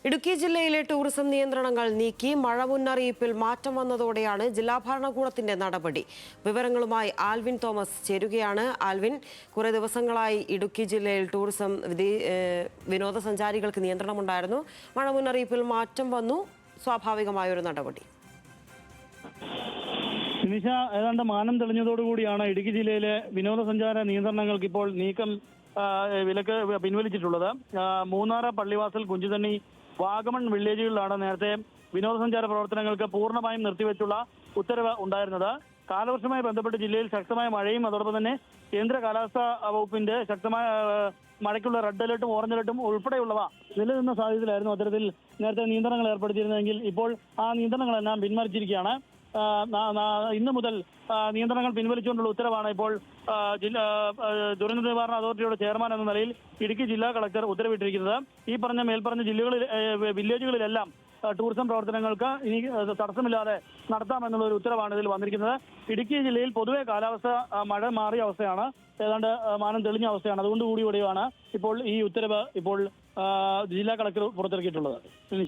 ഇടുക്കി ജില്ലയിലെ ടൂറിസം നിയന്ത്രണങ്ങൾ നീക്കി മഴ മുന്നറിയിപ്പിൽ മാറ്റം വന്നതോടെയാണ് ജില്ലാ ഭരണകൂടത്തിന്റെ നടപടി. വിവരങ്ങളുമായി ആൽവിൻ തോമസ് ചേരുകയാണ്. ആൽവിൻ, കുറെ ദിവസങ്ങളായി ഇടുക്കി ജില്ലയിൽ ടൂറിസം വിനോദസഞ്ചാരികൾക്ക് നിയന്ത്രണമുണ്ടായിരുന്നു. മഴ മുന്നറിയിപ്പിൽ മാറ്റം വന്നു, സ്വാഭാവികമായൊരു നടപടി. നിമിഷ, ഏതാണ്ട് മാനം തെളിഞ്ഞതോടുകൂടിയാണ് ഇടുക്കി ജില്ലയിലെ വിനോദസഞ്ചാര നിയന്ത്രണങ്ങൾക്ക് ഇപ്പോൾ വിലക്ക് പിൻവലിച്ചിട്ടുള്ളത്. മൂന്നാർ, പള്ളിവാസൽ, കുഞ്ചുതണ്ണി, വാഗമൺ വില്ലേജുകളിലാണ് നേരത്തെ വിനോദസഞ്ചാര പ്രവർത്തനങ്ങൾക്ക് പൂർണ്ണമായും നിർത്തിവെച്ചുള്ള ഉത്തരവ് ഉണ്ടായിരുന്നത്. കാലവർഷവുമായി ബന്ധപ്പെട്ട് ജില്ലയിൽ ശക്തമായ മഴയും അതോടൊപ്പം തന്നെ കേന്ദ്ര കാലാവസ്ഥാ വകുപ്പിന്റെ ശക്തമായ മഴയ്ക്കുള്ള റെഡ് അലർട്ടും ഓറഞ്ച് അലർട്ടും ഉൾപ്പെടെയുള്ളവ നിലനിന്ന സാഹചര്യത്തിലായിരുന്നു അത്തരത്തിൽ നേരത്തെ നിയന്ത്രണങ്ങൾ ഏർപ്പെടുത്തിയിരുന്നതെങ്കിൽ ഇപ്പോൾ ആ നിയന്ത്രണങ്ങളെല്ലാം പിൻവലിച്ചിരിക്കുകയാണ്. ഇന്ന് മുതൽ നിയന്ത്രണങ്ങൾ പിൻവലിച്ചുകൊണ്ടുള്ള ഉത്തരവാണ് ഇപ്പോൾ ദുരന്ത നിവാരണ അതോറിറ്റിയുടെ ചെയർമാൻ എന്ന നിലയിൽ ഇടുക്കി ജില്ലാ കളക്ടർ ഉത്തരവിട്ടിരിക്കുന്നത്. ഈ മേൽപ്പറഞ്ഞ വില്ലേജുകളിലെല്ലാം ടൂറിസം പ്രവർത്തനങ്ങൾക്ക് ഇനി തടസ്സമില്ലാതെ നടത്താമെന്നുള്ള ഒരു ഉത്തരവാണ് ഇതിൽ വന്നിരിക്കുന്നത്. ഇടുക്കി ജില്ലയിൽ പൊതുവെ കാലാവസ്ഥ മഴ മാറിയ അവസ്ഥയാണ്, ഏതാണ്ട് മാനം തെളിഞ്ഞ അവസ്ഥയാണ്. അതുകൊണ്ടുകൂടിയാണ് ഇപ്പോൾ ഈ ഉത്തരവ് ഇപ്പോൾ ജില്ലാ കളക്ടർ പുറത്തിറക്കിയിട്ടുള്ളത്.